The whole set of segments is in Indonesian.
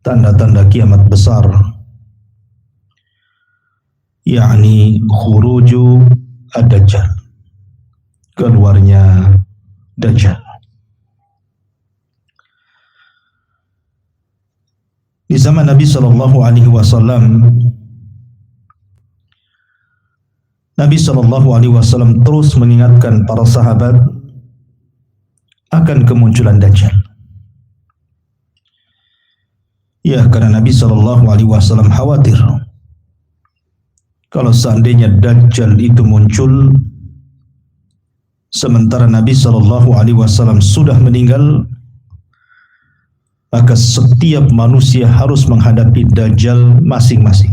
Tanda-tanda kiamat besar, yakni khuruju ad-dajjal, keluarnya Dajjal. Di zaman Nabi Sallallahu Alaihi Wasallam, Nabi Sallallahu Alaihi Wasallam terus mengingatkan para sahabat akan kemunculan Dajjal. Ya, karena Nabi Sallallahu Alaihi Wasallam khawatir kalau seandainya Dajjal itu muncul sementara Nabi Sallallahu Alaihi Wasallam sudah meninggal, maka setiap manusia harus menghadapi Dajjal masing-masing.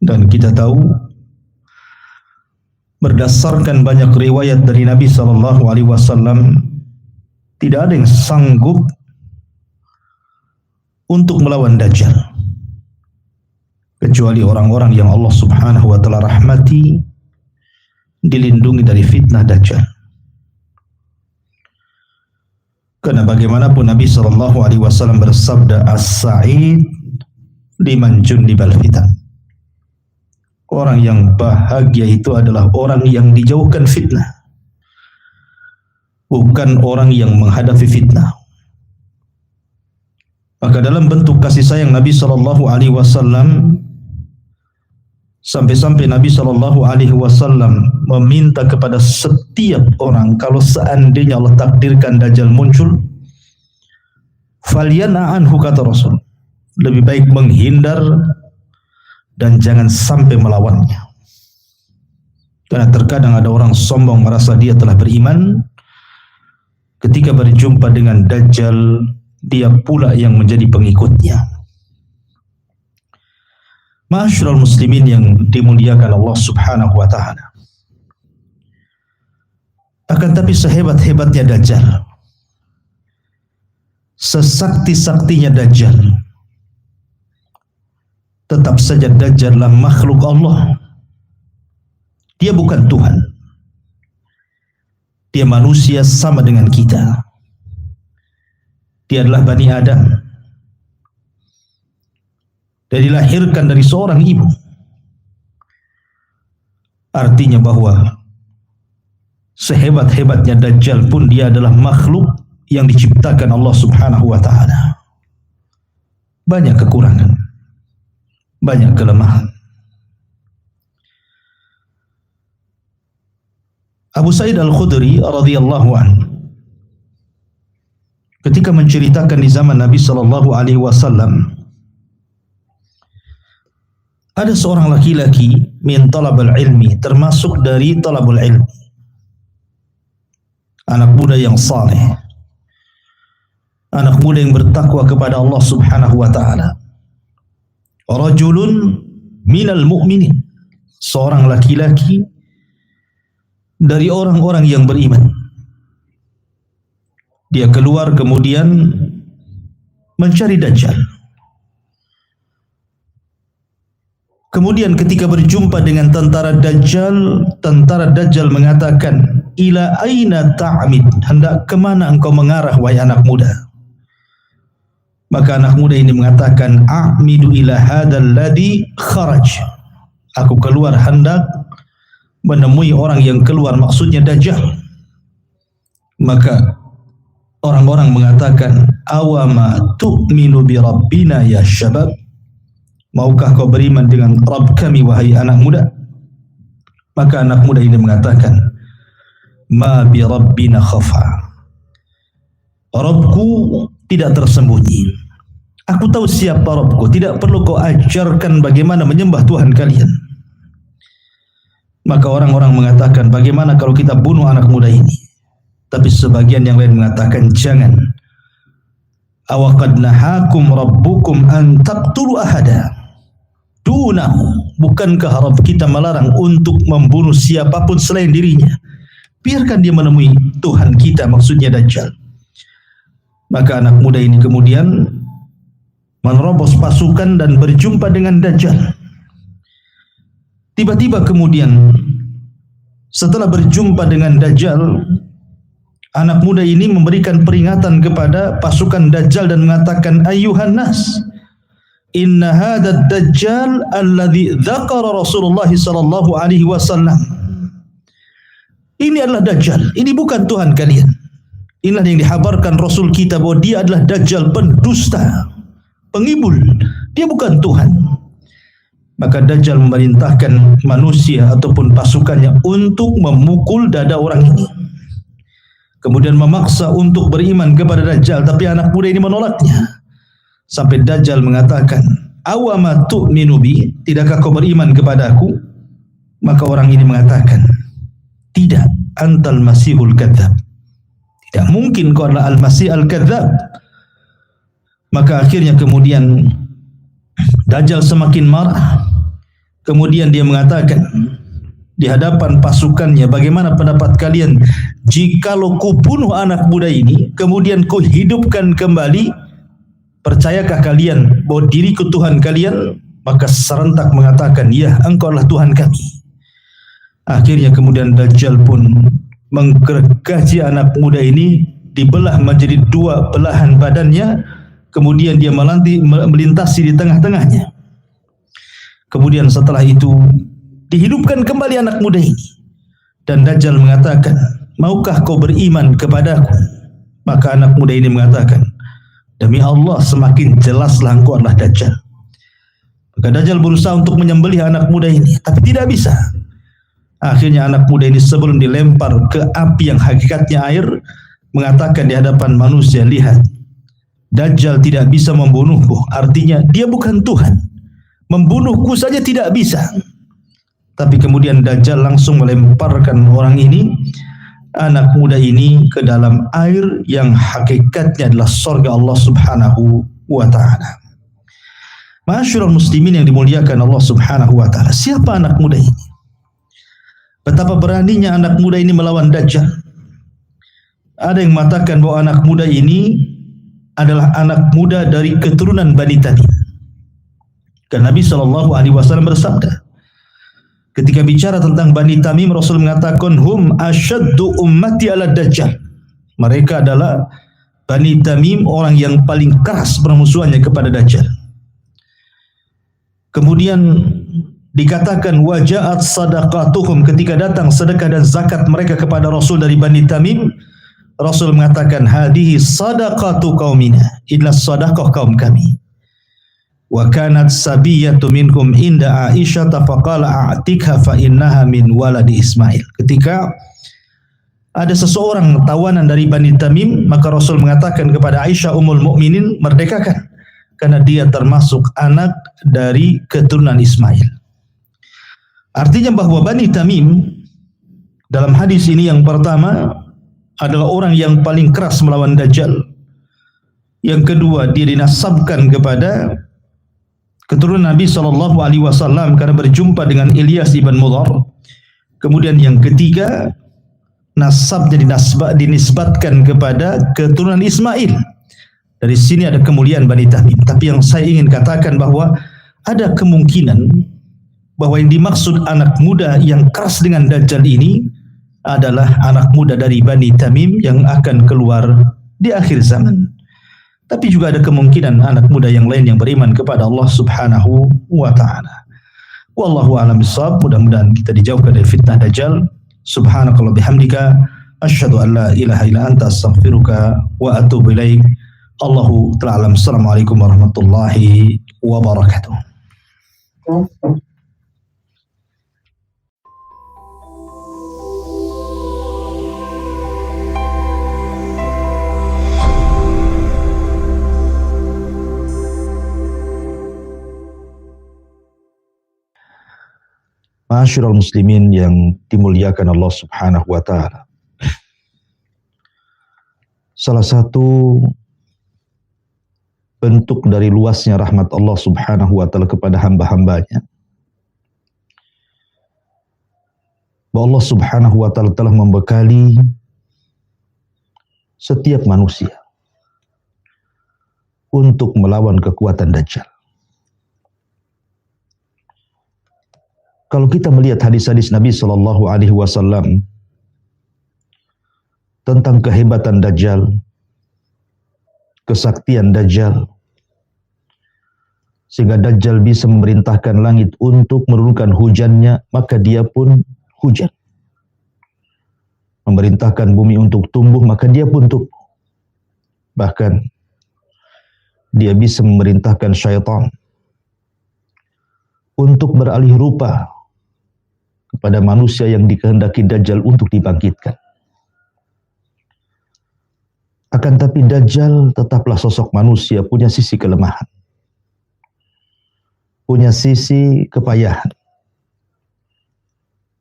Dan kita tahu berdasarkan banyak riwayat dari Nabi Sallallahu Alaihi Wasallam, tidak ada yang sanggup untuk melawan Dajjal kecuali orang-orang yang Allah Subhanahu wa taala rahmati, dilindungi dari fitnah Dajjal. Karena bagaimanapun Nabi Sallallahu Alaihi Wasallam bersabda, as-sa'id liman junnibal fitan. Orang yang bahagia itu adalah orang yang dijauhkan fitnah, bukan orang yang menghadapi fitnah. Maka dalam bentuk kasih sayang Nabi Sallallahu Alaihi Wasallam, sampai-sampai Nabi Sallallahu Alaihi Wasallam meminta kepada setiap orang, kalau seandainya Allah takdirkan Dajjal muncul, falyana anhu, kata Rasul, lebih baik menghindar dan jangan sampai melawannya. Karena terkadang ada orang sombong merasa dia telah beriman, ketika berjumpa dengan Dajjal dia pula yang menjadi pengikutnya. Ma'asyiral muslimin yang dimuliakan Allah Subhanahu wa taala. Akan tapi sehebat-hebatnya Dajjal, sesakti-saktinya Dajjal, tetap saja Dajjal adalah makhluk Allah. Dia bukan Tuhan. Dia manusia sama dengan kita. Dia adalah Bani Adam. Dia dilahirkan dari seorang ibu. Artinya bahwa sehebat-hebatnya Dajjal pun dia adalah makhluk yang diciptakan Allah Subhanahu wa taala. Banyak kekurangan, banyak kelemahan. Abu Sa'id Al-Khudri radhiyallahu anhu ketika menceritakan di zaman Nabi Sallallahu Alaihi Wasallam, ada seorang laki-laki min talabul ilmi, termasuk dari talabul ilmi, anak muda yang saleh, anak muda yang bertakwa kepada Allah Subhanahu wa taala. Rajulun minal mu'minin, seorang laki-laki dari orang-orang yang beriman. Dia keluar kemudian mencari Dajjal. Kemudian ketika berjumpa dengan tentara Dajjal mengatakan, ila aina ta'mid, hendak kemana engkau mengarah wahai anak muda? Maka anak muda ini mengatakan, a'midu ila hadzal ladzi kharaj, aku keluar hendak menemui orang yang keluar, maksudnya Dajjal. Maka orang-orang mengatakan, awama tu'minu bi rabbina ya syabab, maukah kau beriman dengan Rabb kami wahai anak muda? Maka anak muda ini mengatakan, ma bi rabbina khafa, Rabbku tidak tersembunyi, aku tahu siapa Rabbku, tidak perlu kau ajarkan bagaimana menyembah Tuhan kalian. Maka orang-orang mengatakan, bagaimana kalau kita bunuh anak muda ini? Tapi sebagian yang lain mengatakan, jangan. Awaqad nahakum rabbukum an taqtulu ahada dunahu, bukankah Rabb kita melarang untuk membunuh siapapun selain dirinya? Biarkan dia menemui Tuhan kita, maksudnya Dajjal. Maka anak muda ini kemudian menerobos pasukan dan berjumpa dengan Dajjal. Tiba-tiba kemudian setelah berjumpa dengan Dajjal, anak muda ini memberikan peringatan kepada pasukan Dajjal dan mengatakan, ayyuhan nas, inna hadha Dajjal alladhi dzakara Rasulullah sallallahu alaihi wasallam. Ini adalah Dajjal, ini bukan Tuhan kalian. Inilah yang dihabarkan Rasul kita bahwa dia adalah Dajjal, pendusta, pengibul. Dia bukan Tuhan. Maka Dajjal memerintahkan manusia ataupun pasukannya untuk memukul dada orang ini. Kemudian memaksa untuk beriman kepada Dajjal, tapi anak muda ini menolaknya. Sampai Dajjal mengatakan, awama tu'minu bi, tidakkah kau beriman kepadaku? Maka orang ini mengatakan, tidak, antal masihul kadzab. Tidak mungkin kau adalah al-masih al-kadzab. Maka akhirnya kemudian Dajjal semakin marah. Kemudian dia mengatakan di hadapan pasukannya, bagaimana pendapat kalian jikalau ku bunuh anak muda ini, kemudian ku hidupkan kembali? Percayakah kalian bahwa diriku Tuhan kalian? Maka serentak mengatakan, ya, engkau adalah Tuhan kami. Akhirnya kemudian Dajjal pun menggergaji anak muda ini, dibelah menjadi dua belahan badannya, kemudian dia melintasi di tengah-tengahnya. Kemudian setelah itu dihidupkan kembali anak muda ini, dan Dajjal mengatakan, maukah kau beriman kepadaku? Maka anak muda ini mengatakan, demi Allah, semakin jelaslah engkau adalah Dajjal. Maka Dajjal berusaha untuk menyembelih anak muda ini, tapi tidak bisa. Akhirnya anak muda ini sebelum dilempar ke api yang hakikatnya air, mengatakan di hadapan manusia, lihat, Dajjal tidak bisa membunuhku, artinya dia bukan Tuhan. Membunuhku saja tidak bisa. Tapi kemudian Dajjal langsung melemparkan orang ini, anak muda ini, ke dalam air yang hakikatnya adalah surga Allah Subhanahu wa ta'ala. Ma'asyiral muslimin yang dimuliakan Allah Subhanahu wa ta'ala, siapa anak muda ini? Betapa beraninya anak muda ini melawan Dajjal. Ada yang mengatakan bahwa anak muda ini adalah anak muda dari keturunan Bani Tamim. Karena Nabi SAW bersabda, ketika bicara tentang Bani Tamim, Rasul mengatakan, hum asyaddu ummati ala Dajjal. Mereka adalah Bani Tamim, orang yang paling keras permusuhannya kepada Dajjal. Kemudian dikatakan wajaat sadaqatuhum, ketika datang sedekah dan zakat mereka kepada Rasul dari Bani Tamim, Rasul mengatakan, hadihi sadaqatu qaumina, inilah sedekah kaum kami. Wa kanat sabiyatu minkum inda Aisyah faqala a'tikha fa innaha min waladi Ismail. Ketika ada seseorang tawanan dari Bani Tamim, maka Rasul mengatakan kepada Aisyah Ummul Mukminin, merdekakan, karena dia termasuk anak dari keturunan Ismail. Artinya bahwa Bani Tamim dalam hadis ini yang pertama adalah orang yang paling keras melawan Dajjal. Yang kedua, dia dinasabkan kepada keturunan Nabi SAW karena berjumpa dengan Ilyas ibn Mudhar. Kemudian yang ketiga, nasabnya dinisbatkan kepada keturunan Ismail. Dari sini ada kemuliaan Bani Tamim. Tapi yang saya ingin katakan bahwa ada kemungkinan bahwa yang dimaksud anak muda yang keras dengan Dajjal ini adalah anak muda dari Bani Tamim yang akan keluar di akhir zaman. Tapi juga ada kemungkinan anak muda yang lain yang beriman kepada Allah Subhanahu wa ta'ala. Wallahu a'lam bishawab. Mudah-mudahan kita dijauhkan dari fitnah Dajjal. Subhanakallah bihamdika, asyhadu an la ilaha illa anta, astaghfiruka wa atubu ilaik. Allahu ta'ala. Assalamualaikum warahmatullahi wabarakatuh. Ma'asyiral muslimin yang dimuliakan Allah Subhanahu wa ta'ala. Salah satu bentuk dari luasnya rahmat Allah Subhanahu wa ta'ala kepada hamba-hambanya, bahwa Allah Subhanahu wa ta'ala telah membekali setiap manusia untuk melawan kekuatan Dajjal. Kalau kita melihat hadis-hadis Nabi Shallallahu Alaihi Wasallam tentang kehebatan Dajjal, kesaktian Dajjal, sehingga Dajjal bisa memerintahkan langit untuk menurunkan hujannya, maka dia pun hujan. Memerintahkan bumi untuk tumbuh, maka dia pun tumbuh. Bahkan dia bisa memerintahkan syaitan untuk beralih rupa kepada manusia yang dikehendaki Dajjal untuk dibangkitkan. Akan tapi Dajjal tetaplah sosok manusia, punya sisi kelemahan, punya sisi kepayahan,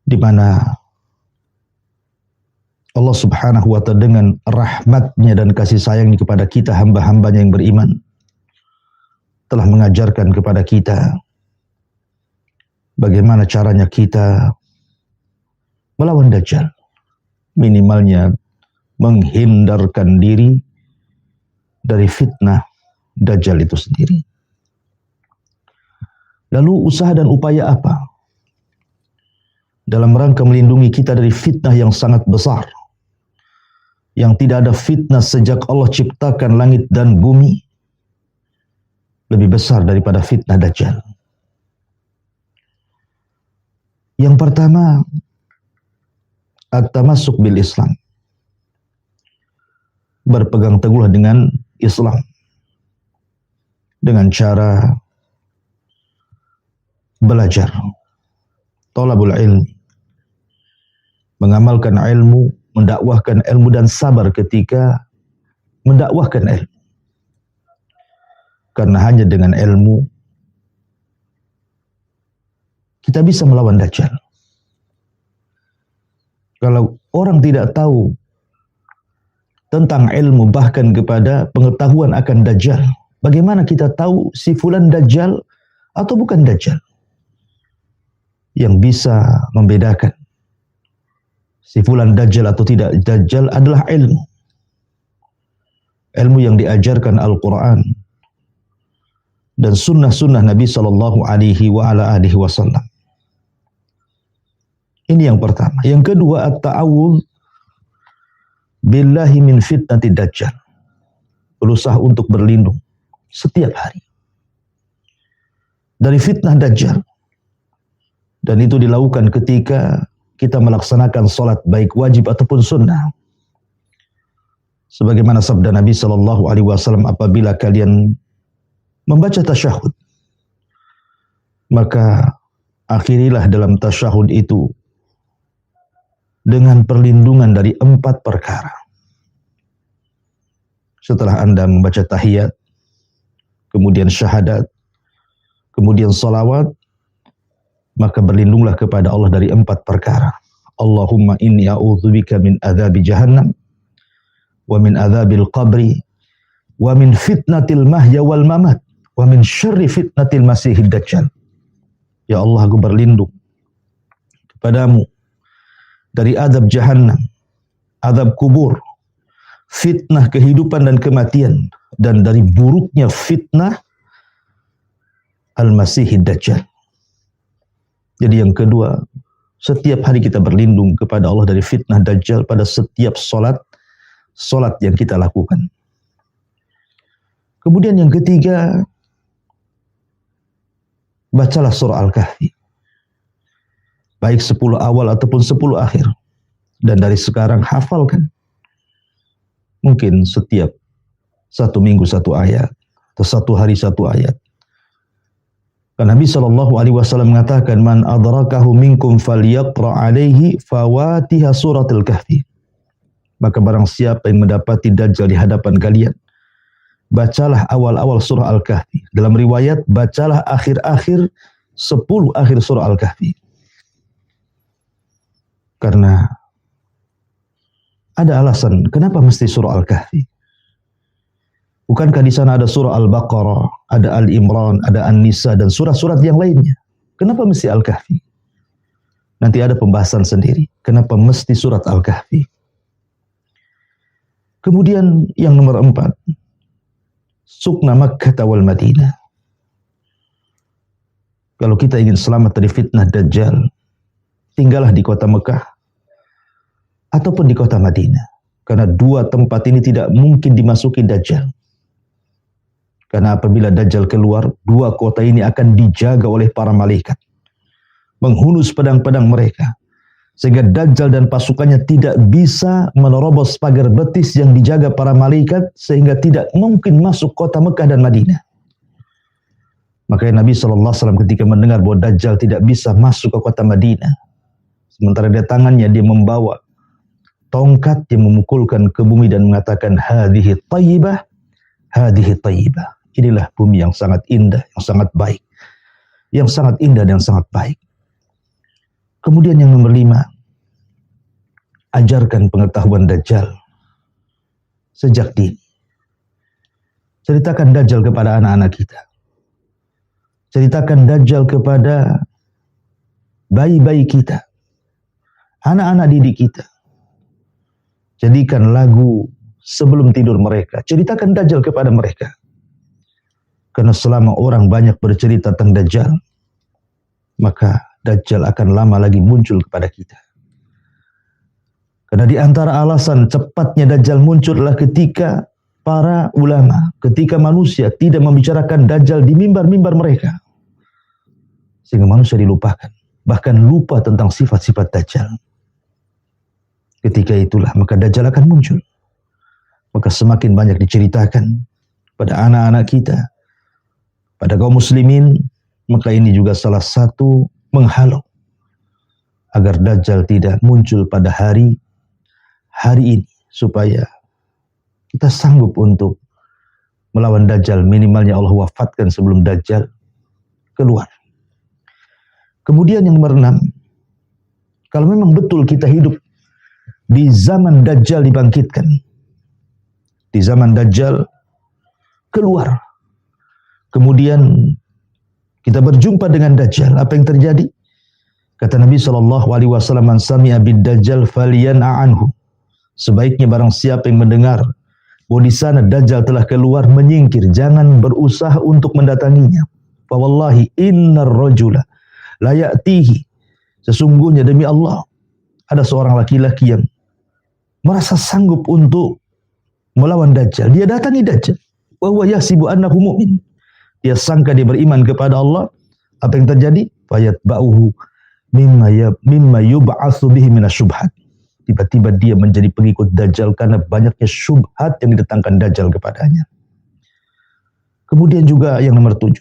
di mana Allah Subhanahu wa Ta'ala dengan rahmatnya dan kasih sayangnya kepada kita, hamba-hambanya yang beriman, telah mengajarkan kepada kita bagaimana caranya kita melawan Dajjal. Minimalnya menghindarkan diri dari fitnah Dajjal itu sendiri. Lalu usaha dan upaya apa dalam rangka melindungi kita dari fitnah yang sangat besar, yang tidak ada fitnah sejak Allah ciptakan langit dan bumi lebih besar daripada fitnah Dajjal? Yang pertama, at-tamassuk bil Islam. Berpegang teguhlah dengan Islam dengan cara belajar, thalabul ilmi, mengamalkan ilmu, mendakwahkan ilmu, dan sabar ketika mendakwahkan ilmu. Karena hanya dengan ilmu kita bisa melawan Dajjal. Kalau orang tidak tahu tentang ilmu, bahkan kepada pengetahuan akan Dajjal, bagaimana kita tahu si fulan Dajjal atau bukan Dajjal? Yang bisa membedakan si fulan Dajjal atau tidak Dajjal adalah ilmu. Ilmu yang diajarkan Al-Quran dan sunnah-sunnah Nabi Sallallahu Alaihi Wasallam. Ini yang pertama. Yang kedua, at-ta'awudz billahi min fitnati Dajjal. Berusaha untuk berlindung setiap hari dari fitnah Dajjal. Dan itu dilakukan ketika kita melaksanakan sholat, baik wajib ataupun sunnah. Sebagaimana sabda Nabi Sallallahu Alaihi Wasallam, apabila kalian membaca tasyahud, maka akhirilah dalam tasyahud itu dengan perlindungan dari 4 perkara. Setelah Anda membaca tahiyat, kemudian syahadat, kemudian salawat, maka berlindunglah kepada Allah dari 4 perkara. Allahumma inni a'udzubika min adzabi jahannam, wa min adzabil qabri, wa min fitnatil mahya wal mamat, wa min syarri fitnatil masihid dajjal. Ya Allah, aku berlindung kepadamu dari azab jahannam, azab kubur, fitnah kehidupan dan kematian, dan dari buruknya fitnah al-masihid dajjal. Jadi yang kedua, setiap hari kita berlindung kepada Allah dari fitnah Dajjal pada setiap solat yang kita lakukan. Kemudian yang ketiga, bacalah surah Al-Kahfi. Baik 10 awal ataupun 10 akhir. Dan dari sekarang hafalkan. Mungkin setiap 1 minggu 1 ayat, atau 1 hari 1 ayat. Karena Nabi Shallallahu Alaihi Wasallam mengatakan, man adrakahu minkum falyaqra alaihi fawatiha suratul kahfi. Maka barang siapa yang mendapati Dajjal di hadapan kalian, bacalah awal-awal surah Al-Kahfi. Dalam riwayat, bacalah akhir-akhir 10 akhir surah Al-Kahfi. Karena ada alasan kenapa mesti surah Al-Kahfi. Bukankah di sana ada surah Al-Baqarah, ada Al-Imran, ada An-Nisa, dan surat-surat yang lainnya? Kenapa mesti Al-Kahfi? Nanti ada pembahasan sendiri. Kenapa mesti surat Al-Kahfi? Kemudian yang nomor 4, sukna Makkah wal Madinah. Kalau kita ingin selamat dari fitnah Dajjal, tinggallah di kota Mekah ataupun di kota Madinah. Karena dua tempat ini tidak mungkin dimasuki Dajjal. Karena apabila Dajjal keluar, dua kota ini akan dijaga oleh para malaikat, menghunus pedang-pedang mereka, sehingga Dajjal dan pasukannya tidak bisa menerobos pagar betis yang dijaga para malaikat, sehingga tidak mungkin masuk kota Mekah dan Madinah. Makanya Nabi SAW ketika mendengar bahwa Dajjal tidak bisa masuk ke kota Madinah, sementara di tangannya dia membawa tongkat yang memukulkan ke bumi dan mengatakan, hadhihi tayyibah, hadhihi tayyibah. Inilah bumi yang sangat indah, yang sangat baik, yang sangat indah dan sangat baik. Kemudian yang nomor 5, ajarkan pengetahuan Dajjal sejak dini. Ceritakan Dajjal kepada anak-anak kita. Ceritakan Dajjal kepada bayi-bayi kita, anak-anak didik kita. Jadikan lagu sebelum tidur mereka. Ceritakan Dajjal kepada mereka. Karena selama orang banyak bercerita tentang Dajjal, maka Dajjal akan lama lagi muncul kepada kita. Karena di antara alasan cepatnya Dajjal muncul adalah ketika para ulama, ketika manusia tidak membicarakan Dajjal di mimbar-mimbar mereka. Sehingga manusia dilupakan, bahkan lupa tentang sifat-sifat Dajjal. Ketika itulah maka Dajjal akan muncul. Maka semakin banyak diceritakan pada anak-anak kita, pada kaum muslimin, maka ini juga salah satu menghalau agar Dajjal tidak muncul pada hari ini, supaya kita sanggup untuk melawan Dajjal. Minimalnya Allah wafatkan sebelum Dajjal keluar. Kemudian yang nomor 6, kalau memang betul kita hidup di zaman Dajjal dibangkitkan, di zaman Dajjal keluar, kemudian kita berjumpa dengan Dajjal, apa yang terjadi? Kata Nabi SAW, man sami'a bid-Dajjal falyan'a anhu. Sebaiknya barang siapa yang mendengar bahwa di sana Dajjal telah keluar, menyingkir, jangan berusaha untuk mendatanginya. Fa wallahi innar rajula la ya'tihi. Sesungguhnya demi Allah, ada seorang laki-laki yang merasa sanggup untuk melawan Dajjal. Dia datangi Dajjal. Wa huwa yahsibu annahu mu'min. Dia sangka dia beriman kepada Allah. Apa yang terjadi? Fayatba'uhu mimma yub'atsu bihi minasyubhat. Tiba-tiba dia menjadi pengikut Dajjal karena banyaknya syubhat yang didatangkan Dajjal kepadanya. Kemudian juga yang nomor 7,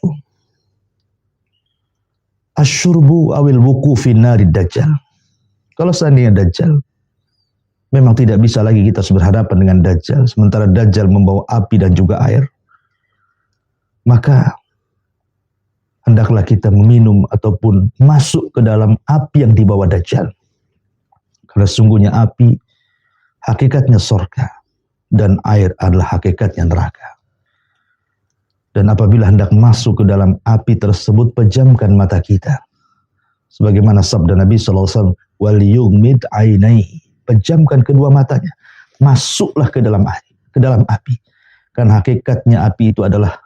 asyurbu awil wuqufi narid Dajjal. Kalau seandainya Dajjal, memang tidak bisa lagi kita berhadapan dengan Dajjal, sementara Dajjal membawa api dan juga air, maka hendaklah kita meminum ataupun masuk ke dalam api yang dibawa Dajjal. Karena sungguhnya api hakikatnya surga dan air adalah hakikatnya neraka. Dan apabila hendak masuk ke dalam api tersebut, pejamkan mata kita. Sebagaimana sabda Nabi SAW, wal yughmid ainaihi, pejamkan kedua matanya, masuklah ke dalam api. Karena hakikatnya api itu adalah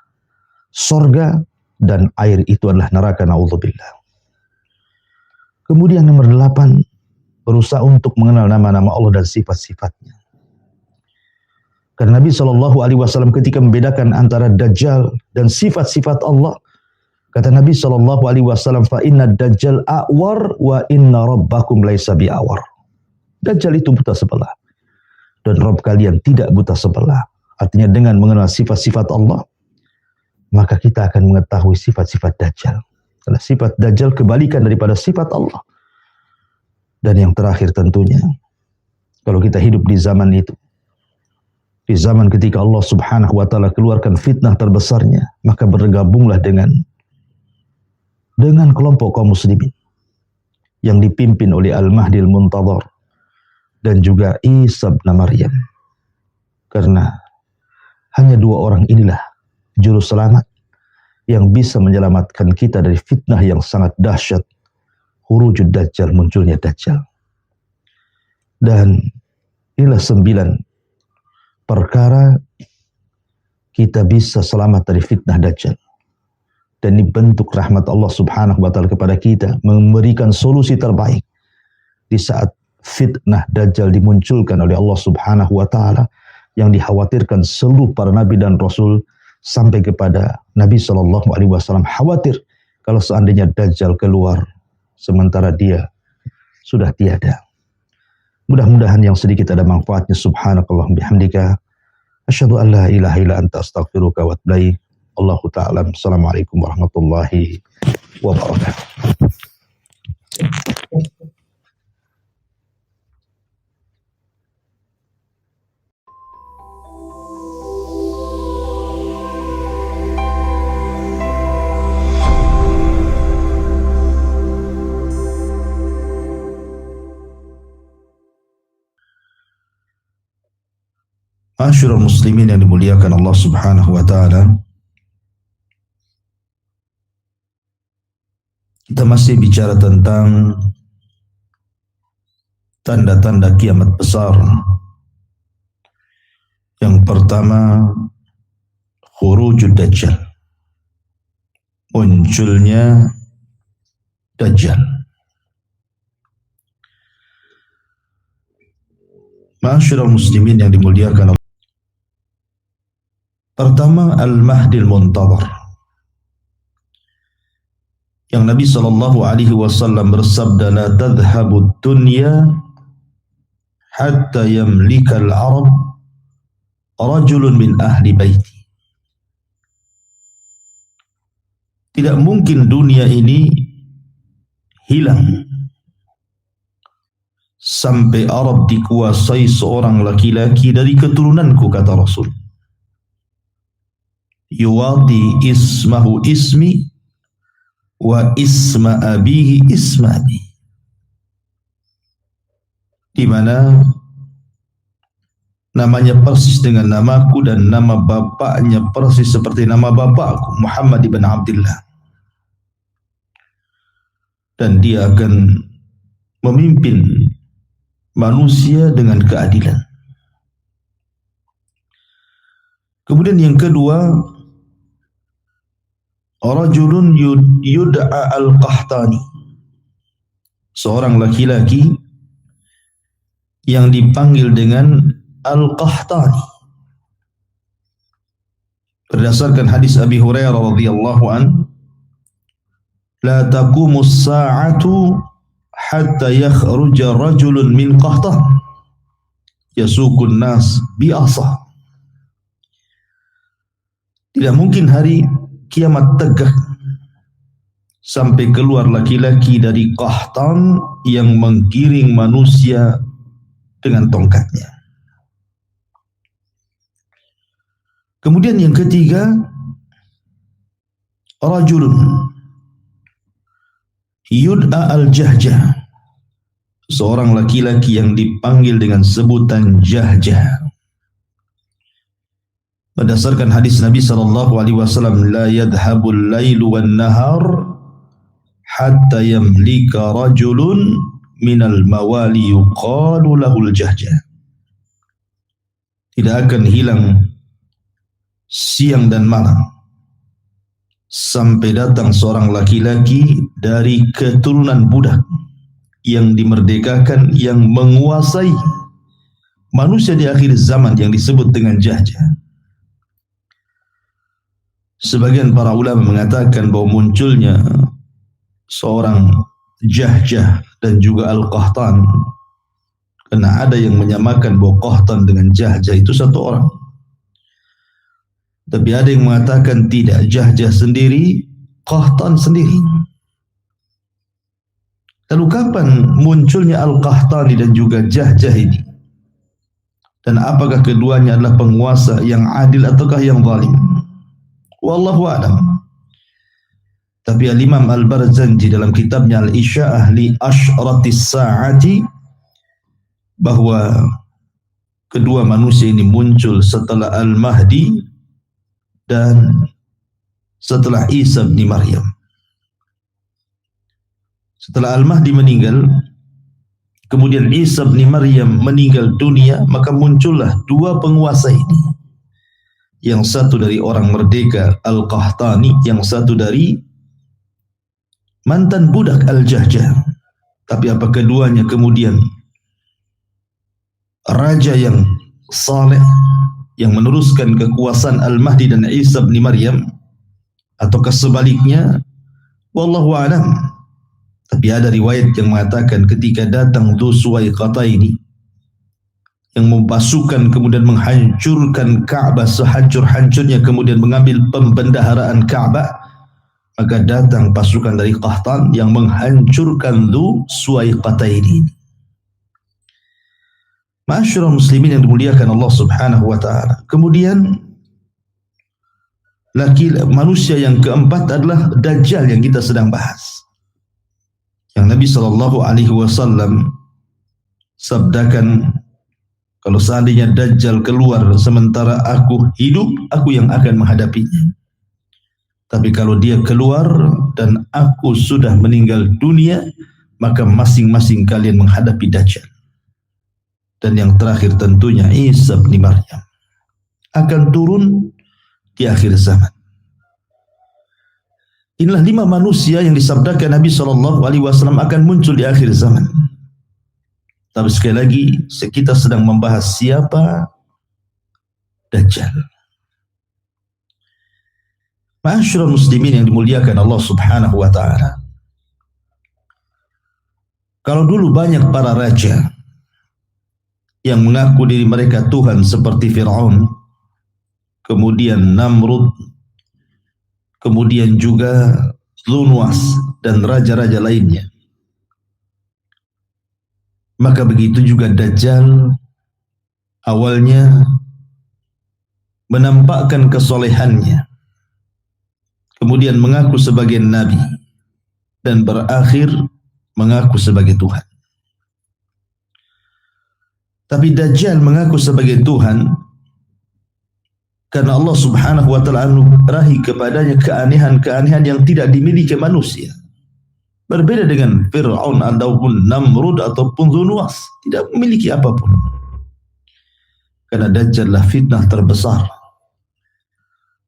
surga dan air itu adalah neraka, na'udzubillah. Kemudian nomor 8, berusaha untuk mengenal nama-nama Allah dan sifat-sifatnya. Karena Nabi SAW ketika membedakan antara Dajjal dan sifat-sifat Allah, kata Nabi SAW, fa inna Dajjal a'war wa inna rabbakum laisa bi'awar. Dajjal itu buta sebelah dan Rabb kalian tidak buta sebelah. Artinya dengan mengenal sifat-sifat Allah, maka kita akan mengetahui sifat-sifat Dajjal. Karena sifat Dajjal kebalikan daripada sifat Allah. Dan yang terakhir tentunya, kalau kita hidup di zaman itu, di zaman ketika Allah Subhanahu wa ta'ala keluarkan fitnah terbesarnya, maka bergabunglah dengan kelompok kaum muslimin yang dipimpin oleh Al-Mahdi Al-Muntadhar dan juga Isa bin Maryam. Karena hanya 2 orang inilah juru selamat yang bisa menyelamatkan kita dari fitnah yang sangat dahsyat, khurujud Dajjal, munculnya Dajjal. Dan inilah 9 perkara kita bisa selamat dari fitnah Dajjal. Dan ini bentuk rahmat Allah subhanahu wa ta'ala kepada kita, memberikan solusi terbaik di saat fitnah Dajjal dimunculkan oleh Allah subhanahu wa ta'ala, yang dikhawatirkan seluruh para nabi dan rasul, sampai kepada Nabi SAW khawatir kalau seandainya Dajjal keluar sementara dia sudah tiada. Mudah-mudahan yang sedikit ada manfaatnya. Subhanakallah bihamdika, asyhadu an la ilaha illa anta astaghfiruka wa atubu ilaik. Allahu ta'ala. Assalamualaikum warahmatullahi wabarakatuh. Ma'asyiral muslimin yang dimuliakan Allah subhanahu wa ta'ala, kita masih bicara tentang tanda-tanda kiamat besar. Yang pertama, khurujud Dajjal, munculnya Dajjal. Ma'asyiral muslimin yang dimuliakan Allah, pertama, Al-Mahdil Muntadhar, yang Nabi SAW bersabda, la tadhhabud dunya hatta yamlika al-arab rajulun min ahli baiti. Tidak mungkin dunia ini hilang sampai Arab dikuasai seorang laki-laki dari keturunanku, kata Rasul. Yuwati ismahu ismi wa isma abihi isma abi, di mana namanya persis dengan namaku dan nama bapaknya persis seperti nama bapakku, Muhammad ibn Abdullah, dan dia akan memimpin manusia dengan keadilan. Kemudian yang kedua, rajulun yud'a al-Qahtani, seorang laki-laki yang dipanggil dengan Al-Qahtani. Berdasarkan hadis Abi Hurairah radhiyallahu an, la taqumu as-sa'atu hatta yakhruja rajulun min Qahtan yasuqun nas bi'asa. Tidak mungkin hari kiamat tegak sampai keluar laki-laki dari Qahtan yang menggiring manusia dengan tongkatnya. Kemudian yang ketiga, rajulun yud'a al-Jahjah, seorang laki-laki yang dipanggil dengan sebutan Jahjah. Berdasarkan hadis Nabi SAW, la yadhabul lailu wan nahar hatta yamlika rajulun minal mawali yuqalu lahul Jahjah. Tidak akan hilang siang dan malam sampai datang seorang laki-laki dari keturunan budak yang dimerdekakan, yang menguasai manusia di akhir zaman, yang disebut dengan Jahjah. Sebagian para ulama mengatakan bahwa munculnya seorang Jahjah dan juga Al-Qahtan, karena ada yang menyamakan bahwa Qahtan dengan Jahjah itu satu orang. Tapi ada yang mengatakan tidak, Jahjah sendiri, Qahtan sendiri. Lalu kapan munculnya Al-Qahtani dan juga Jahjah ini? Dan apakah keduanya adalah penguasa yang adil ataukah yang zalim? Wallahu a'lam. Tapi Al-Imam Al-Barzanji dalam kitabnya Al-Isya'ah li Ashratis Sa'ati, bahwa kedua manusia ini muncul setelah Al-Mahdi dan setelah Isa bin Maryam. Setelah Al-Mahdi meninggal, kemudian Isa bin Maryam meninggal dunia, maka muncullah dua penguasa ini. yang satu dari orang merdeka Al-Qahtani, yang satu dari mantan budak Al-Jahjah. Tapi apa keduanya kemudian raja yang saleh yang meneruskan kekuasaan Al-Mahdi dan Isa bin Maryam, ataukah sebaliknya? Wallahu a'lam. Tapi ada riwayat yang mengatakan ketika datang Dzu Suwaiqataini yang membasukan kemudian menghancurkan Ka'bah sehancur-hancurnya, kemudian mengambil pembendaharaan Ka'bah, maka datang pasukan dari Qahtan yang menghancurkan Dzu Suwaiqataini. Ma'asyiral muslimin yang dimuliakan Allah Subhanahu wa taala. Kemudian manusia yang keempat adalah Dajjal yang kita sedang bahas. Yang Nabi sallallahu alaihi wasallam sabdakan, kalau seandainya Dajjal keluar sementara aku hidup, aku yang akan menghadapinya. Tapi kalau dia keluar dan aku sudah meninggal dunia, maka masing-masing kalian menghadapi Dajjal. Dan yang terakhir tentunya Isa bin Maryam akan turun di akhir zaman. Inilah 5 manusia yang disabdakan Nabi SAW akan muncul di akhir zaman. Tapi sekali lagi, kita sedang membahas siapa Dajjal. Ma'asyiral muslimin yang dimuliakan Allah Subhanahu wa taala. Kalau dulu banyak para raja yang mengaku diri mereka Tuhan seperti Fir'aun, kemudian Namrud, kemudian juga Dzunwas dan raja-raja lainnya. Maka begitu juga Dajjal awalnya menampakkan kesolehannya, kemudian mengaku sebagai nabi, dan berakhir mengaku sebagai Tuhan. Tapi Dajjal mengaku sebagai Tuhan karena Allah Subhanahu wa taala anugerahi kepadanya keanehan-keanehan yang tidak dimiliki manusia. Berbeda dengan Fir'aun ataupun Namrud ataupun Dzunwas, tidak memiliki apapun. Karena Dajjal adalah fitnah terbesar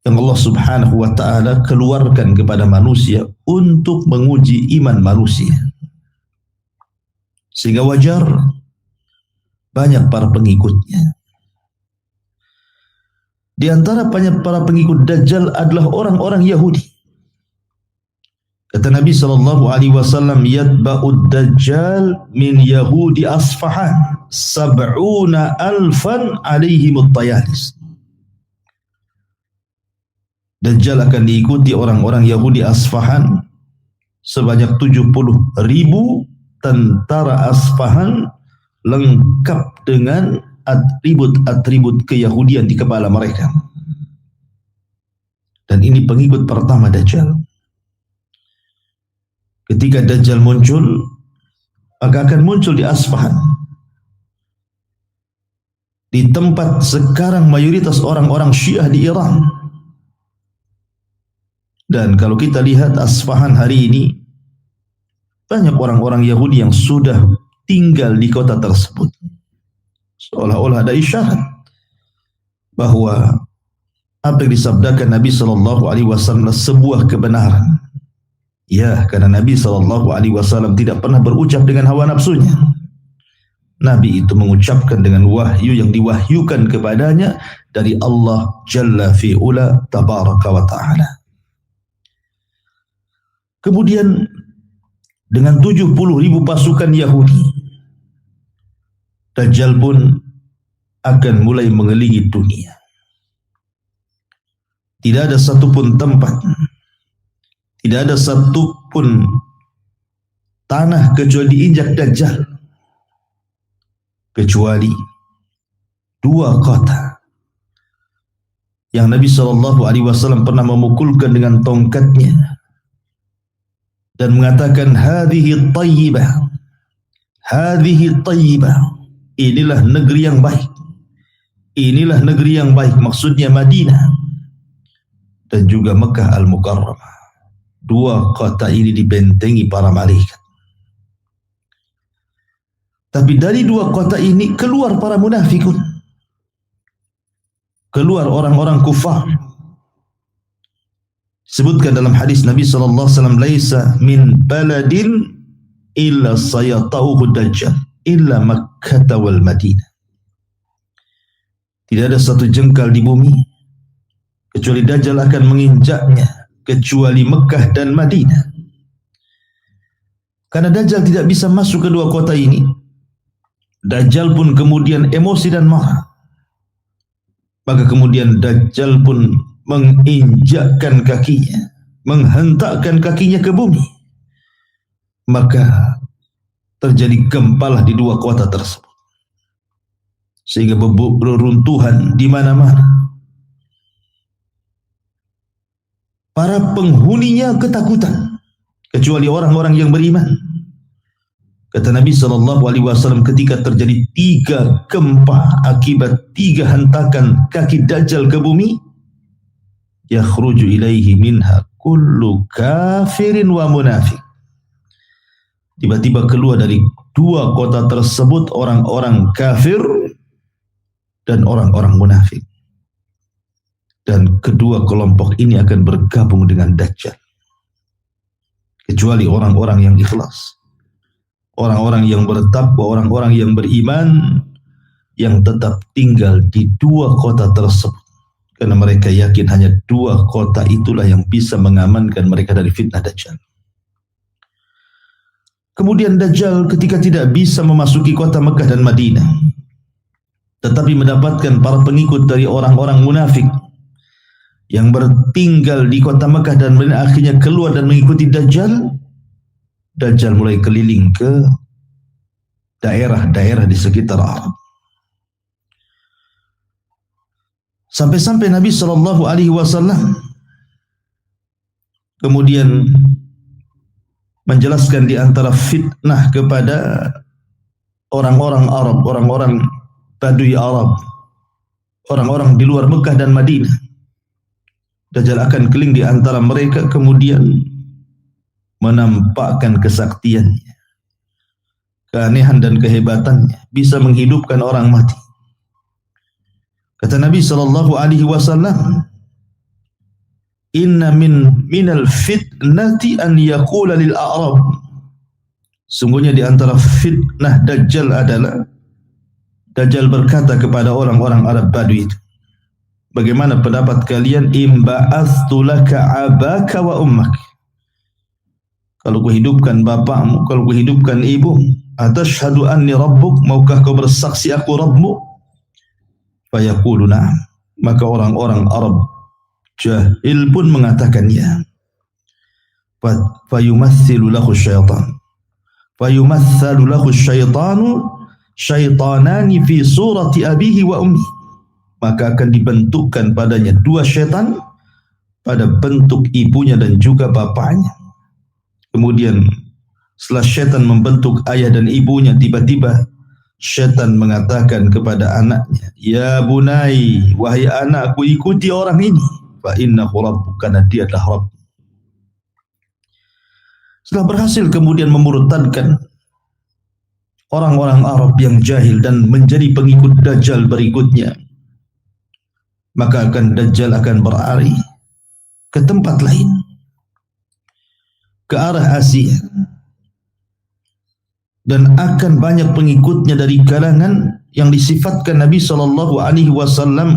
yang Allah Subhanahu wa taala keluarkan kepada manusia untuk menguji iman manusia. Sehingga wajar banyak para pengikutnya. Di antara banyak para pengikut Dajjal adalah orang-orang Yahudi. Kata Nabi SAW, yatba'ud Dajjal min Yahudi Asfahan 70,000 alaihimut tayalis. Dajjal akan diikuti orang-orang Yahudi Asfahan sebanyak 70,000 tentara Asfahan lengkap dengan atribut-atribut keyahudian di kepala mereka. Dan ini pengikut pertama Dajjal. Ketika Dajjal muncul, maka akan muncul di Asfahan, di tempat sekarang mayoritas orang-orang Syiah di Iran. Dan kalau kita lihat Asfahan hari ini, banyak orang-orang Yahudi yang sudah tinggal di kota tersebut. Seolah-olah ada isyarat bahwa apa yang disabdakan Nabi SAW sebuah kebenaran. Ya, karena Nabi SAW tidak pernah berucap dengan hawa nafsunya. Nabi itu mengucapkan dengan wahyu yang diwahyukan kepadanya dari Allah Jalla fi'ula tabaraka wa ta'ala. Kemudian dengan 70,000 pasukan Yahudi, Dajjal pun akan mulai mengelilingi dunia. Tidak ada satupun tempat, tidak ada satupun tanah kecuali diinjak Dajjal, kecuali 2 kota yang Nabi SAW pernah memukulkan dengan tongkatnya dan mengatakan hadhihi tayyibah, hadhihi tayyibah, inilah negeri yang baik, inilah negeri yang baik, maksudnya Madinah dan juga Mekah Al-Mukarramah. 2 kota ini dibentengi para malaikat. Tapi dari 2 kota ini keluar para munafikun. keluar orang-orang kufar. Sebutkan dalam hadis Nabi sallallahu alaihi wasallam, laisa min baladin illa sayatauhu dajjal illa Makkah wal Madinah. Tidak ada satu jengkal di bumi kecuali Dajjal akan menginjaknya, kecuali Mekah dan Madinah. Karena Dajjal tidak bisa masuk ke dua kota ini, Dajjal pun kemudian emosi dan marah. Maka kemudian Dajjal pun menginjakkan kakinya, menghentakkan kakinya ke bumi. Maka terjadi gempalah di dua kota tersebut, sehingga beruntuhan di mana-mana. Para penghuninya ketakutan, kecuali orang-orang yang beriman. Kata Nabi SAW, ketika terjadi 3 gempa akibat 3 hentakan kaki Dajjal ke bumi, yakhruju ilaihi minha kullu kafirin wa munafiq. Tiba-tiba keluar dari 2 kota tersebut orang-orang kafir dan orang-orang munafik. Dan kedua kelompok ini akan bergabung dengan Dajjal. Kecuali orang-orang yang ikhlas, orang-orang yang bertakwa, orang-orang yang beriman, yang tetap tinggal di 2 kota tersebut. Karena mereka yakin hanya 2 kota itulah yang bisa mengamankan mereka dari fitnah Dajjal. Kemudian Dajjal ketika tidak bisa memasuki kota Mekah dan Madinah, tetapi mendapatkan para pengikut dari orang-orang munafik yang bertinggal di kota Mekah dan Madinah, akhirnya keluar dan mengikuti Dajjal. Dajjal mulai keliling ke daerah-daerah di sekitar Arab. Sampai-sampai Nabi SAW kemudian menjelaskan di antara fitnah kepada orang-orang Arab, orang-orang Badui Arab, orang-orang di luar Mekah dan Madinah. Dajjal akan keliling di antara mereka, kemudian menampakkan kesaktiannya, keanehan dan kehebatannya, bisa menghidupkan orang mati. Kata Nabi SAW, inna minal fitnati an yaqula lil a'rab. Sungguhnya di antara fitnah Dajjal adalah Dajjal berkata kepada orang-orang Arab Badui itu, bagaimana pendapat kalian imba'astu laka abaka wa ummak? Kalau kuhidupkan bapakmu, kalau kuhidupkan ibumu, atashhadu anni rabbuk, maukah kau bersaksi aku Rabbmu? Fayaqulu na'am. Maka orang-orang Arab jahil pun mengatakan ya. Fayumathilu lahu syaitan. Fayumathalu lahu syaitanu syaitanani fi surati abihi wa ummi. Maka akan dibentukkan padanya 2 syaitan pada bentuk ibunya dan juga bapaknya. Kemudian setelah syaitan membentuk ayah dan ibunya, tiba-tiba syaitan mengatakan kepada anaknya, ya bunai, wahai anakku, ikuti orang ini, fa innahu rabbuk, karena dia adalah Rabb. Setelah berhasil kemudian memurtadkan orang-orang Arab yang jahil dan menjadi pengikut Dajjal berikutnya, maka Dajjal akan berlari ke tempat lain, ke arah Asia, dan akan banyak pengikutnya dari kalangan yang disifatkan Nabi SAW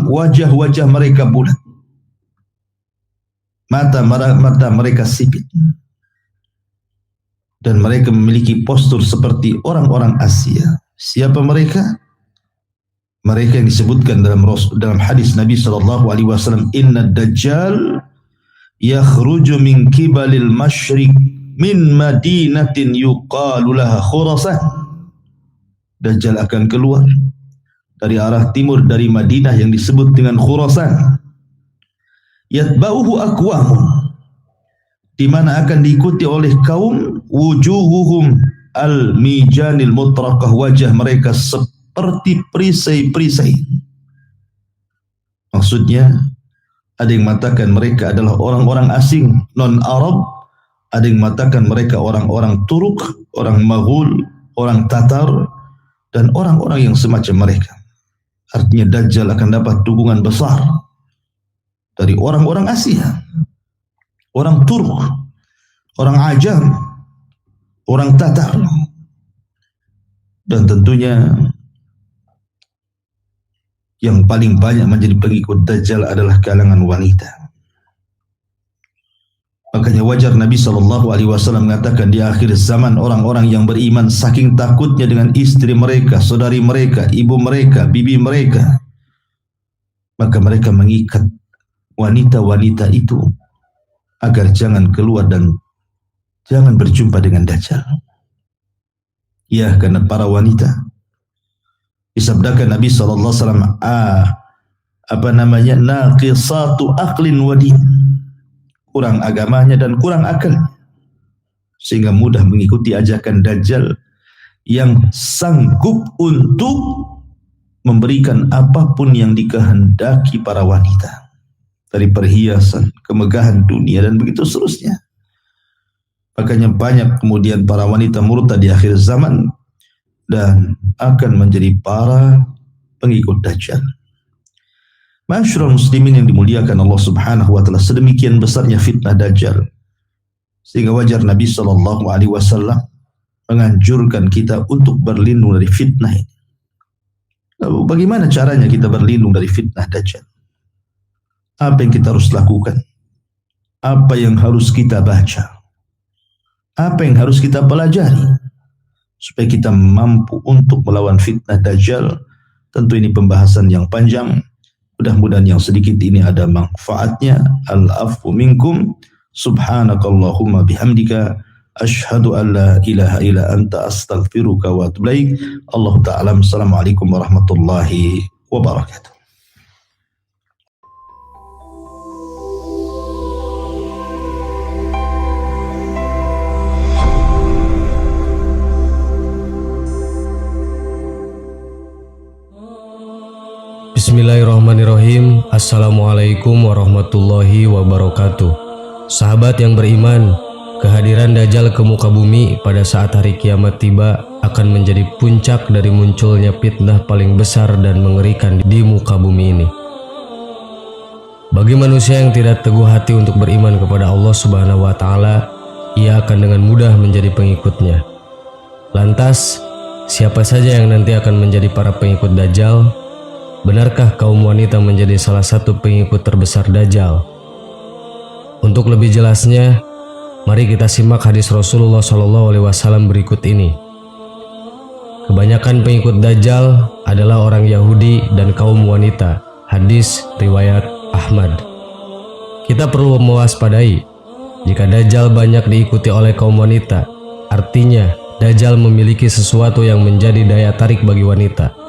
wajah-wajah mereka bulat, mata mereka sipit, dan mereka memiliki postur seperti orang-orang Asia. Siapa mereka? Mereka yang disebutkan dalam hadis Nabi SAW, inna Dajjal yakhruju min kibalil masyriq min madinatin yuqalu laha Khurasan. Dajjal akan keluar dari arah timur dari Madinah yang disebut dengan Khurasan. Yatba'uhu aqwamun, di mana akan diikuti oleh kaum wujuhuhum al-mijanil mutraqah, wajah mereka seperti perisai-perisai. Maksudnya ada yang mengatakan mereka adalah orang-orang asing non-Arab, ada yang mengatakan mereka orang-orang Turuk, orang Maghul, orang Tatar, dan orang-orang yang semacam mereka. Artinya Dajjal akan dapat dukungan besar dari orang-orang Asia, orang Turk, orang Ajam, orang Tatar, dan tentunya yang paling banyak menjadi pengikut Dajjal adalah kalangan wanita. Makanya wajar Nabi SAW mengatakan di akhir zaman orang-orang yang beriman saking takutnya dengan istri mereka, saudari mereka, ibu mereka, bibi mereka, maka mereka mengikat wanita-wanita itu agar jangan keluar dan jangan berjumpa dengan Dajjal. Ya, karena para wanita disabdakan Nabi SAW, naqisatu aqlin wa din, kurang agamanya dan kurang akal, sehingga mudah mengikuti ajakan Dajjal yang sanggup untuk memberikan apapun yang dikehendaki para wanita, dari perhiasan, kemegahan dunia, dan begitu seterusnya. Makanya banyak kemudian para wanita murtad di akhir zaman dan akan menjadi para pengikut Dajjal. Masyarul muslimin yang dimuliakan Allah Subhanahu wa taala, sedemikian besarnya fitnah Dajjal sehingga wajar Nabi SAW menganjurkan kita untuk berlindung dari fitnah ini. Lalu bagaimana caranya kita berlindung dari fitnah Dajjal? Apa yang kita harus lakukan? Apa yang harus kita baca? Apa yang harus kita pelajari supaya kita mampu untuk melawan fitnah Dajjal? Tentu ini pembahasan yang panjang. Mudah-mudahan yang sedikit ini ada manfaatnya. Al-afwu minkum. Subhanakallahumma bihamdika. Ashhadu an la ilaha illa anta astaghfiruka wa atubu ilaik. Allah ta'ala. Assalamualaikum warahmatullahi wabarakatuh. Bismillahirrahmanirrahim. Assalamualaikum warahmatullahi wabarakatuh. Sahabat yang beriman, kehadiran Dajjal ke muka bumi pada saat hari kiamat tiba akan menjadi puncak dari munculnya fitnah paling besar dan mengerikan di muka bumi ini. Bagi manusia yang tidak teguh hati untuk beriman kepada Allah Subhanahu wa taala, ia akan dengan mudah menjadi pengikutnya. Lantas, siapa saja yang nanti akan menjadi para pengikut Dajjal? Benarkah kaum wanita menjadi salah satu pengikut terbesar Dajjal? Untuk lebih jelasnya, mari kita simak hadis Rasulullah SAW berikut ini. Kebanyakan pengikut Dajjal adalah orang Yahudi dan kaum wanita. Hadis riwayat Ahmad. Kita perlu mewaspadai, jika Dajjal banyak diikuti oleh kaum wanita, artinya Dajjal memiliki sesuatu yang menjadi daya tarik bagi wanita.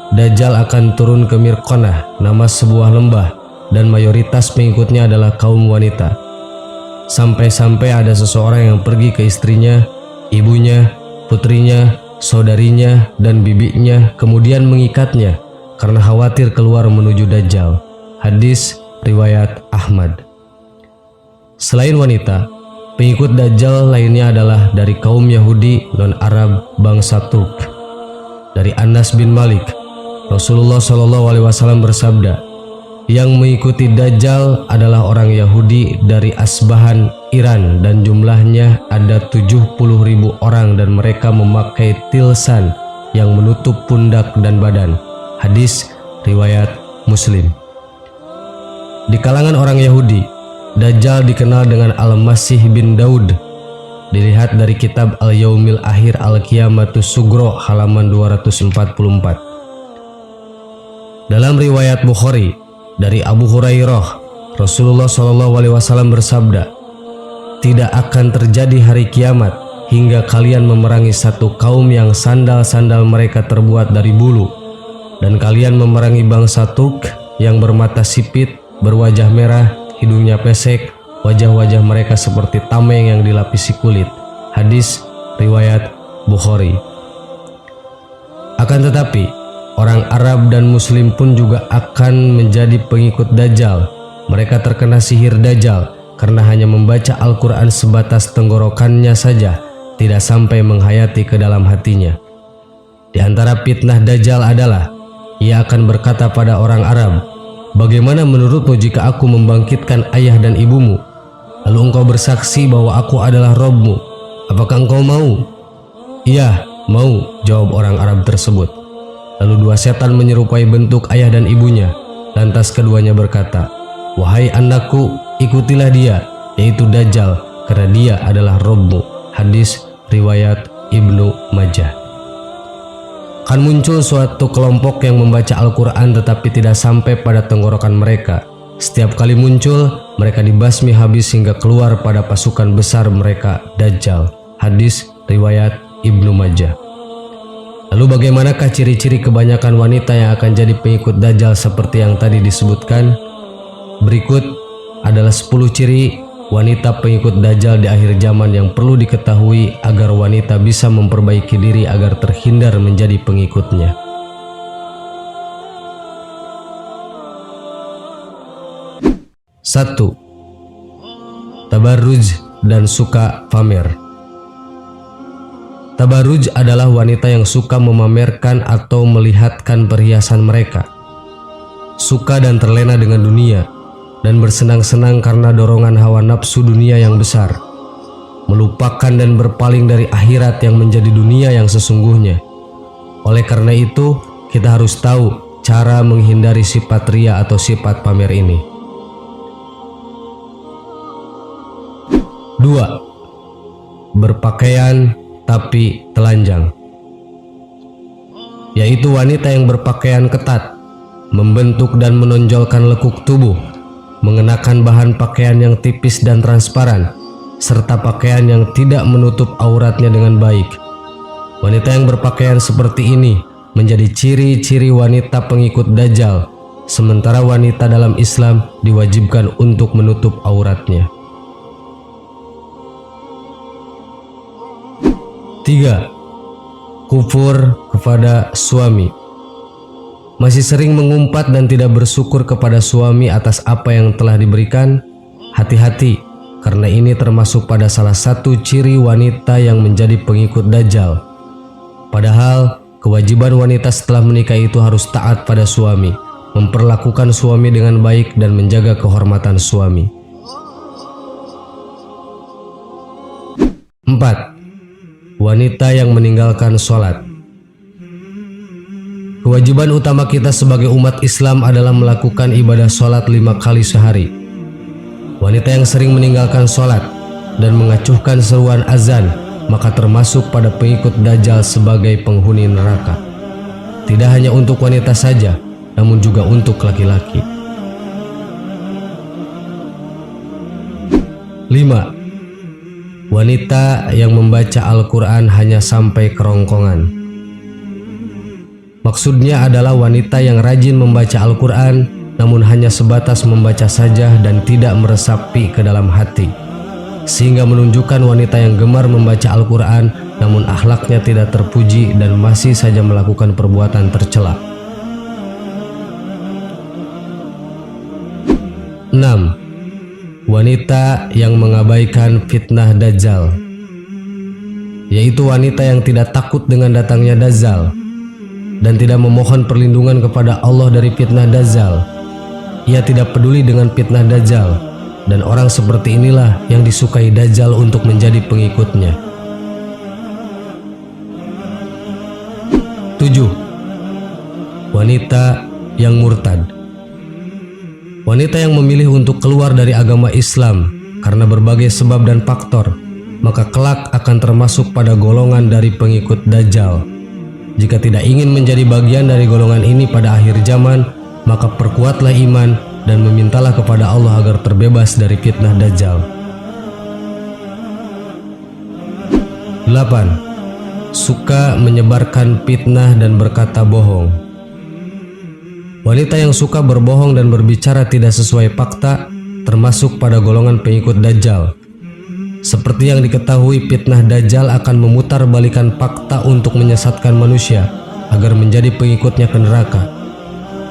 Dajjal akan turun ke Mirqanah, nama sebuah lembah, dan mayoritas pengikutnya adalah kaum wanita. Sampai-sampai ada seseorang yang pergi ke istrinya, ibunya, putrinya, saudarinya, dan bibinya, kemudian mengikatnya karena khawatir keluar menuju Dajjal. Hadis riwayat Ahmad. Selain wanita, pengikut Dajjal lainnya adalah dari kaum Yahudi non-Arab bangsa Turk. Dari Anas bin Malik, Rasulullah SAW bersabda, yang mengikuti Dajjal adalah orang Yahudi dari Asbahan, Iran, dan jumlahnya ada 70.000 orang dan mereka memakai tilsan yang menutup pundak dan badan. Hadis riwayat Muslim. Di kalangan orang Yahudi, Dajjal dikenal dengan Al-Masih bin Daud. Dilihat dari kitab Al-Yaumil Akhir Al-Qiyamatus Sugro halaman 244. Dalam riwayat Bukhari dari Abu Hurairah, Rasulullah SAW bersabda, tidak akan terjadi hari kiamat hingga kalian memerangi satu kaum yang sandal-sandal mereka terbuat dari bulu, dan kalian memerangi bangsa Turk yang bermata sipit, berwajah merah, hidungnya pesek, wajah-wajah mereka seperti tameng yang dilapisi kulit. Hadis riwayat Bukhari. Akan tetapi, orang Arab dan Muslim pun juga akan menjadi pengikut Dajjal. Mereka terkena sihir Dajjal karena hanya membaca Al-Quran sebatas tenggorokannya saja, tidak sampai menghayati ke dalam hatinya. Di antara fitnah Dajjal adalah ia akan berkata pada orang Arab, "Bagaimana menurutmu jika aku membangkitkan ayah dan ibumu, lalu engkau bersaksi bahwa aku adalah Rabbmu? Apakah engkau mau?" "Iya, mau," jawab orang Arab tersebut. Lalu dua setan menyerupai bentuk ayah dan ibunya. Lantas keduanya berkata, "Wahai anakku, ikutilah dia, yaitu Dajjal, karena dia adalah Rabbmu." Hadis riwayat Ibnu Majah. Akan muncul suatu kelompok yang membaca Al-Quran tetapi tidak sampai pada tenggorokan mereka. Setiap kali muncul, mereka dibasmi habis hingga keluar pada pasukan besar mereka, Dajjal. Hadis riwayat Ibnu Majah. Lalu bagaimanakah ciri-ciri kebanyakan wanita yang akan jadi pengikut Dajjal seperti yang tadi disebutkan? Berikut adalah 10 ciri wanita pengikut Dajjal di akhir zaman yang perlu diketahui agar wanita bisa memperbaiki diri agar terhindar menjadi pengikutnya. 1. Tabarruj dan suka pamer. Tabarruj adalah wanita yang suka memamerkan atau melihatkan perhiasan mereka, suka dan terlena dengan dunia, dan bersenang-senang karena dorongan hawa nafsu dunia yang besar, melupakan dan berpaling dari akhirat yang menjadi dunia yang sesungguhnya. Oleh karena itu, kita harus tahu cara menghindari sifat ria atau sifat pamer ini. 2. Berpakaian tapi telanjang, yaitu wanita yang berpakaian ketat, membentuk dan menonjolkan lekuk tubuh, mengenakan bahan pakaian yang tipis dan transparan, serta pakaian yang tidak menutup auratnya dengan baik. Wanita yang berpakaian seperti ini menjadi ciri-ciri wanita pengikut Dajjal, sementara wanita dalam Islam diwajibkan untuk menutup auratnya. 3. Kufur kepada suami. Masih sering mengumpat dan tidak bersyukur kepada suami atas apa yang telah diberikan? Hati-hati, karena ini termasuk pada salah satu ciri wanita yang menjadi pengikut Dajjal. Padahal, kewajiban wanita setelah menikah itu harus taat pada suami, memperlakukan suami dengan baik dan menjaga kehormatan suami. 4. Wanita yang meninggalkan sholat. Kewajiban utama kita sebagai umat Islam adalah melakukan ibadah sholat 5 kali sehari. Wanita yang sering meninggalkan sholat dan mengacuhkan seruan azan, maka termasuk pada pengikut Dajjal sebagai penghuni neraka. Tidak hanya untuk wanita saja, namun juga untuk laki-laki. 5. Wanita yang membaca Al-Quran hanya sampai kerongkongan. Maksudnya adalah wanita yang rajin membaca Al-Quran, namun hanya sebatas membaca saja dan tidak meresapi ke dalam hati, sehingga menunjukkan wanita yang gemar membaca Al-Quran, namun akhlaknya tidak terpuji dan masih saja melakukan perbuatan tercela. 6. Wanita yang mengabaikan fitnah Dajjal, yaitu wanita yang tidak takut dengan datangnya Dajjal dan tidak memohon perlindungan kepada Allah dari fitnah Dajjal. Ia tidak peduli dengan fitnah Dajjal, dan orang seperti inilah yang disukai Dajjal untuk menjadi pengikutnya. 7. Wanita yang murtad. Wanita yang memilih untuk keluar dari agama Islam karena berbagai sebab dan faktor, maka kelak akan termasuk pada golongan dari pengikut Dajjal. Jika tidak ingin menjadi bagian dari golongan ini pada akhir zaman, maka perkuatlah iman dan memintalah kepada Allah agar terbebas dari fitnah Dajjal. 8. Suka menyebarkan fitnah dan berkata bohong. Wanita yang suka berbohong dan berbicara tidak sesuai fakta termasuk pada golongan pengikut Dajjal. Seperti yang diketahui, fitnah Dajjal akan memutarbalikkan fakta untuk menyesatkan manusia agar menjadi pengikutnya ke neraka.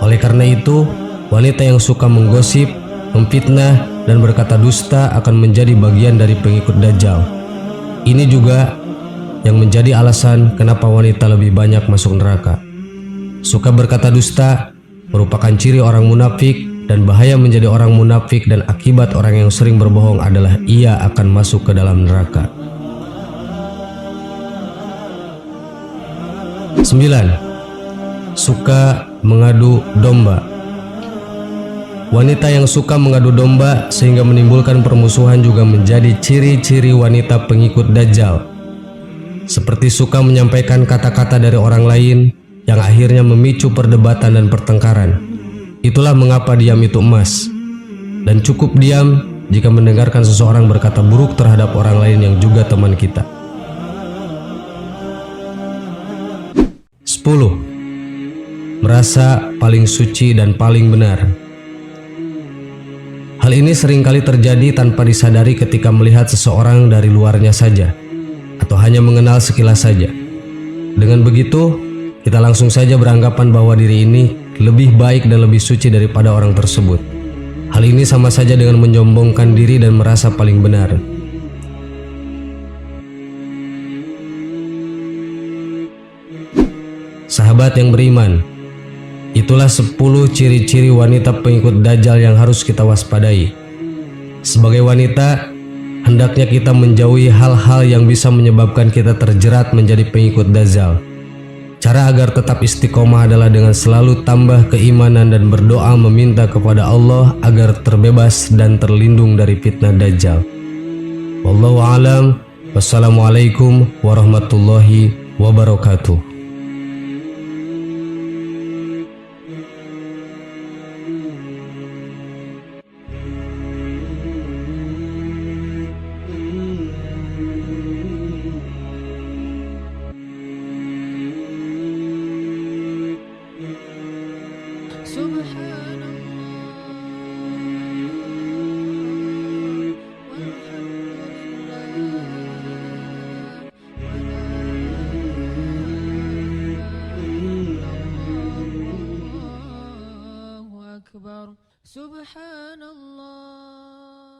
Oleh karena itu, wanita yang suka menggosip, memfitnah, dan berkata dusta akan menjadi bagian dari pengikut Dajjal. Ini juga yang menjadi alasan kenapa wanita lebih banyak masuk neraka. Suka berkata dusta merupakan ciri orang munafik, dan bahaya menjadi orang munafik dan akibat orang yang sering berbohong adalah ia akan masuk ke dalam neraka. 9. Suka mengadu domba. Wanita yang suka mengadu domba sehingga menimbulkan permusuhan juga menjadi ciri-ciri wanita pengikut Dajjal. Seperti suka menyampaikan kata-kata dari orang lain yang akhirnya memicu perdebatan dan pertengkaran. Itulah mengapa diam itu emas. Dan cukup diam jika mendengarkan seseorang berkata buruk terhadap orang lain yang juga teman kita. 10. Merasa paling suci dan paling benar. Hal ini seringkali terjadi tanpa disadari ketika melihat seseorang dari luarnya saja, atau hanya mengenal sekilas saja. Dengan begitu, kita langsung saja beranggapan bahwa diri ini lebih baik dan lebih suci daripada orang tersebut. Hal ini sama saja dengan menyombongkan diri dan merasa paling benar. Sahabat yang beriman, itulah 10 ciri-ciri wanita pengikut Dajjal yang harus kita waspadai. Sebagai wanita, hendaknya kita menjauhi hal-hal yang bisa menyebabkan kita terjerat menjadi pengikut Dajjal. Cara agar tetap istiqomah adalah dengan selalu tambah keimanan dan berdoa meminta kepada Allah agar terbebas dan terlindung dari fitnah Dajjal. Wallahu a'lam. Wassalamualaikum warahmatullahi wabarakatuh. سبحان الله والحمد لله ولا إله إلا الله والله أكبر سبحان الله